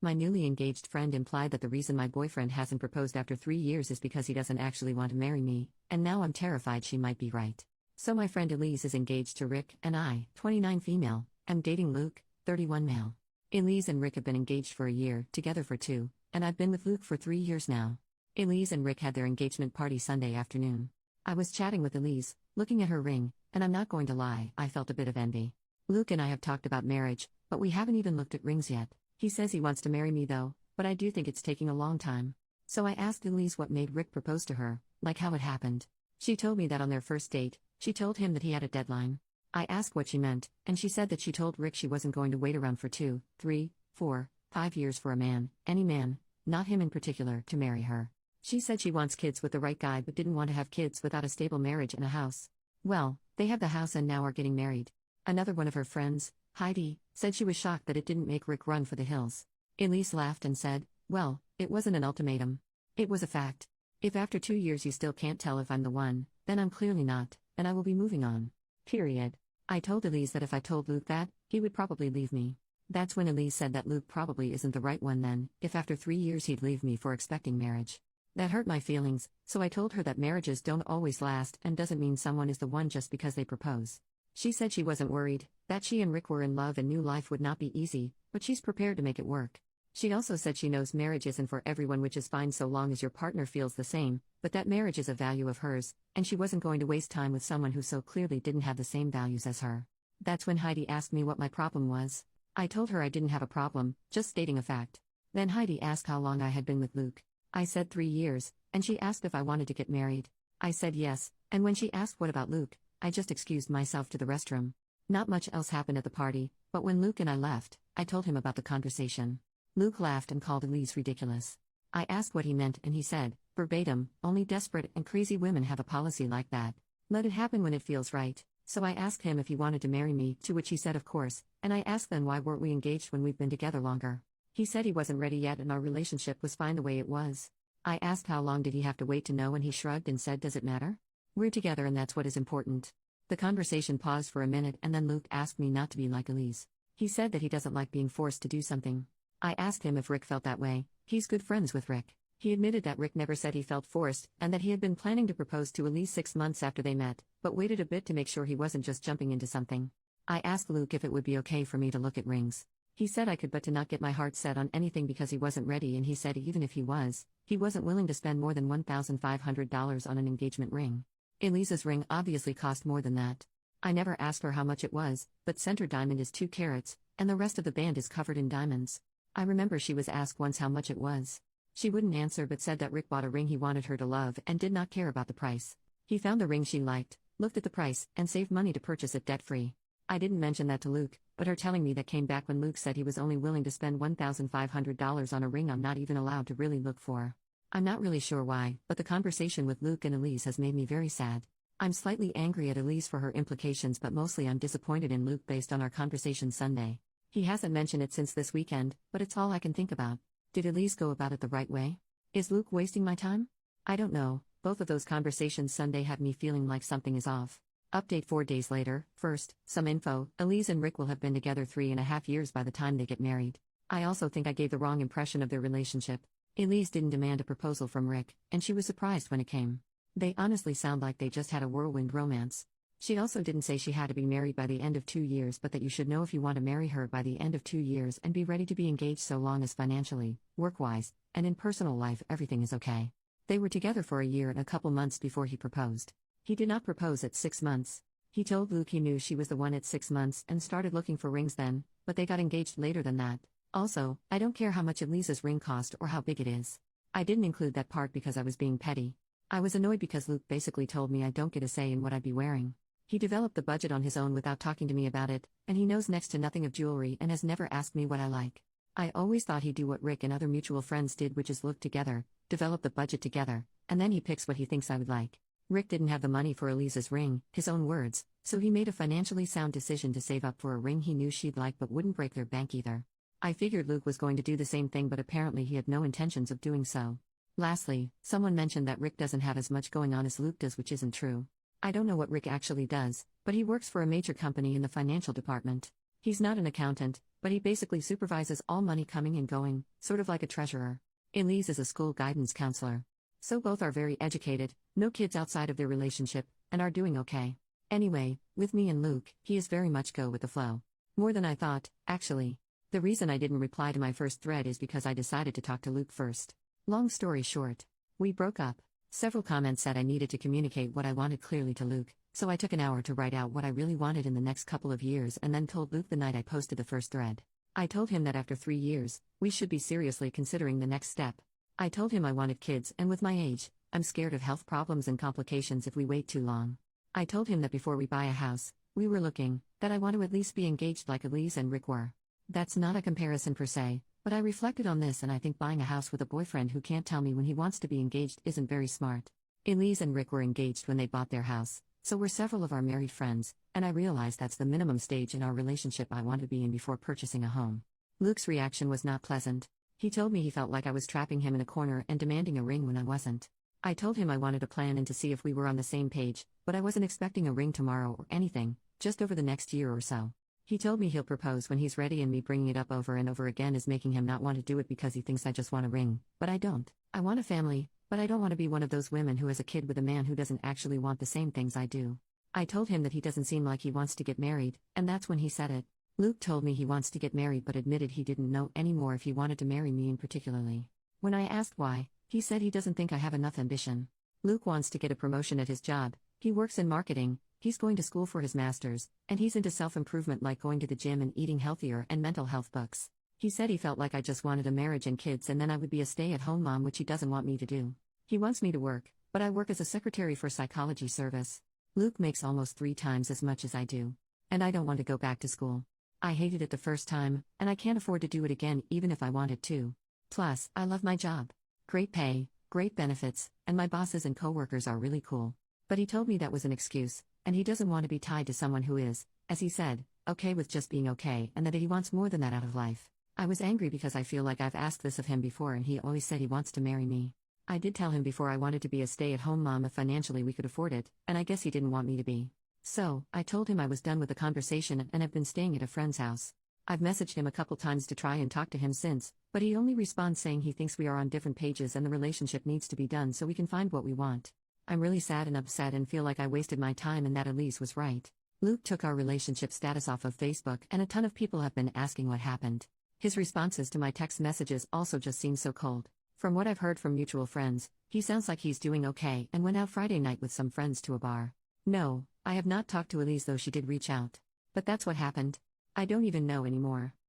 My newly engaged friend implied that the reason my boyfriend hasn't proposed after 3 years is because he doesn't actually want to marry me, and now I'm terrified she might be right. So my friend Elise is engaged to Rick, and I, 29 female, am dating Luke, 31 male. Elise and Rick have been engaged for a year, together for 2, and I've been with Luke for 3 years now. Elise and Rick had their engagement party Sunday afternoon. I was chatting with Elise, looking at her ring, and I'm not going to lie, I felt a bit of envy. Luke and I have talked about marriage, but we haven't even looked at rings yet. He says he wants to marry me though, but I do think it's taking a long time. So I asked Elise what made Rick propose to her, like how it happened. She told me that on their first date, she told him that he had a deadline. I asked what she meant, and she said that she told Rick she wasn't going to wait around for 2, 3, 4, 5 years for a man, any man, not him in particular, to marry her. She said she wants kids with the right guy but didn't want to have kids without a stable marriage and a house. Well, they have the house and now are getting married. Another one of her friends, Heidi, said she was shocked that it didn't make Rick run for the hills. Elise laughed and said, well, it wasn't an ultimatum. It was a fact. If after 2 years you still can't tell if I'm the one, then I'm clearly not, and I will be moving on. Period. I told Elise that if I told Luke that, he would probably leave me. That's when Elise said that Luke probably isn't the right one then, if after 3 years he'd leave me for expecting marriage. That hurt my feelings, so I told her that marriages don't always last and doesn't mean someone is the one just because they propose. She said she wasn't worried, that she and Rick were in love and knew life would not be easy, but she's prepared to make it work. She also said she knows marriage isn't for everyone, which is fine so long as your partner feels the same, but that marriage is a value of hers, and she wasn't going to waste time with someone who so clearly didn't have the same values as her. That's when Heidi asked me what my problem was. I told her I didn't have a problem, just stating a fact. Then Heidi asked how long I had been with Luke. I said 3 years, and she asked if I wanted to get married. I said yes, and when she asked what about Luke, I just excused myself to the restroom. Not much else happened at the party, but when Luke and I left, I told him about the conversation. Luke laughed and called Elise ridiculous. I asked what he meant and he said, verbatim, only desperate and crazy women have a policy like that. Let it happen when it feels right. So I asked him if he wanted to marry me, to which he said of course, and I asked then why weren't we engaged when we've been together longer. He said he wasn't ready yet and our relationship was fine the way it was. I asked how long did he have to wait to know and he shrugged and said does it matter? We're together and that's what is important. The conversation paused for a minute and then Luke asked me not to be like Elise. He said that he doesn't like being forced to do something. I asked him if Rick felt that way. He's good friends with Rick. He admitted that Rick never said he felt forced and that he had been planning to propose to Elise 6 months after they met, but waited a bit to make sure he wasn't just jumping into something. I asked Luke if it would be okay for me to look at rings. He said I could but to not get my heart set on anything because he wasn't ready and he said even if he wasn't willing to spend more than $1,500 on an engagement ring. Elise's ring obviously cost more than that. I never asked her how much it was, but center diamond is 2 carats, and the rest of the band is covered in diamonds. I remember she was asked once how much it was. She wouldn't answer but said that Rick bought a ring he wanted her to love and did not care about the price. He found the ring she liked, looked at the price, and saved money to purchase it debt-free. I didn't mention that to Luke, but her telling me that came back when Luke said he was only willing to spend $1,500 on a ring I'm not even allowed to really look for. I'm not really sure why, but the conversation with Luke and Elise has made me very sad. I'm slightly angry at Elise for her implications but mostly I'm disappointed in Luke based on our conversation Sunday. He hasn't mentioned it since this weekend, but it's all I can think about. Did Elise go about it the right way? Is Luke wasting my time? I don't know, both of those conversations Sunday have me feeling like something is off. Update 4 days later. First, some info. Elise and Rick will have been together 3.5 years by the time they get married. I also think I gave the wrong impression of their relationship. Elise didn't demand a proposal from Rick, and she was surprised when it came. They honestly sound like they just had a whirlwind romance. She also didn't say she had to be married by the end of 2 years but that you should know if you want to marry her by the end of 2 years and be ready to be engaged so long as financially, work-wise, and in personal life everything is okay. They were together for a year and a couple months before he proposed. He did not propose at 6 months. He told Luke he knew she was the one at 6 months and started looking for rings then, but they got engaged later than that. Also, I don't care how much Elise's ring cost or how big it is. I didn't include that part because I was being petty. I was annoyed because Luke basically told me I don't get a say in what I'd be wearing. He developed the budget on his own without talking to me about it, and he knows next to nothing of jewelry and has never asked me what I like. I always thought he'd do what Rick and other mutual friends did, which is look together, develop the budget together, and then he picks what he thinks I would like. Rick didn't have the money for Elise's ring, his own words, so he made a financially sound decision to save up for a ring he knew she'd like but wouldn't break their bank either. I figured Luke was going to do the same thing but apparently he had no intentions of doing so. Lastly, someone mentioned that Rick doesn't have as much going on as Luke does, which isn't true. I don't know what Rick actually does, but he works for a major company in the financial department. He's not an accountant, but he basically supervises all money coming and going, sort of like a treasurer. Elise is a school guidance counselor. So both are very educated, no kids outside of their relationship, and are doing okay. Anyway, with me and Luke, he is very much go with the flow. More than I thought, actually. The reason I didn't reply to my first thread is because I decided to talk to Luke first. Long story short, we broke up. Several comments said I needed to communicate what I wanted clearly to Luke, so I took an hour to write out what I really wanted in the next couple of years and then told Luke the night I posted the first thread. I told him that after 3 years, we should be seriously considering the next step. I told him I wanted kids, and with my age, I'm scared of health problems and complications if we wait too long. I told him that before we buy a house, we were looking, that I want to at least be engaged like Elise and Rick were. That's not a comparison per se, but I reflected on this and I think buying a house with a boyfriend who can't tell me when he wants to be engaged isn't very smart. Elise and Rick were engaged when they bought their house, so were several of our married friends, and I realized that's the minimum stage in our relationship I want to be in before purchasing a home. Luke's reaction was not pleasant. He told me he felt like I was trapping him in a corner and demanding a ring when I wasn't. I told him I wanted to plan and to see if we were on the same page, but I wasn't expecting a ring tomorrow or anything, just over the next year or so. He told me he'll propose when he's ready, and me bringing it up over and over again is making him not want to do it because he thinks I just want a ring, but I don't. I want a family, but I don't want to be one of those women who has a kid with a man who doesn't actually want the same things I do. I told him that he doesn't seem like he wants to get married, and that's when he said it. Luke told me he wants to get married but admitted he didn't know anymore if he wanted to marry me in particularly. When I asked why, he said he doesn't think I have enough ambition. Luke wants to get a promotion at his job, he works in marketing, he's going to school for his master's, and he's into self-improvement like going to the gym and eating healthier and mental health books. He said he felt like I just wanted a marriage and kids and then I would be a stay-at-home mom, which he doesn't want me to do. He wants me to work, but I work as a secretary for psychology service. Luke makes almost 3 times as much as I do. And I don't want to go back to school. I hated it the first time, and I can't afford to do it again even if I wanted to. Plus, I love my job. Great pay, great benefits, and my bosses and coworkers are really cool. But he told me that was an excuse, and he doesn't want to be tied to someone who is, as he said, okay with just being okay, and that he wants more than that out of life. I was angry because I feel like I've asked this of him before and he always said he wants to marry me. I did tell him before I wanted to be a stay-at-home mom if financially we could afford it, and I guess he didn't want me to be. So, I told him I was done with the conversation and have been staying at a friend's house. I've messaged him a couple times to try and talk to him since, but he only responds saying he thinks we are on different pages and the relationship needs to be done so we can find what we want. I'm really sad and upset and feel like I wasted my time and that Elise was right. Luke took our relationship status off of Facebook and a ton of people have been asking what happened. His responses to my text messages also just seem so cold. From what I've heard from mutual friends, he sounds like he's doing okay and went out Friday night with some friends to a bar. No, I have not talked to Elise though she did reach out. But that's what happened. I don't even know anymore.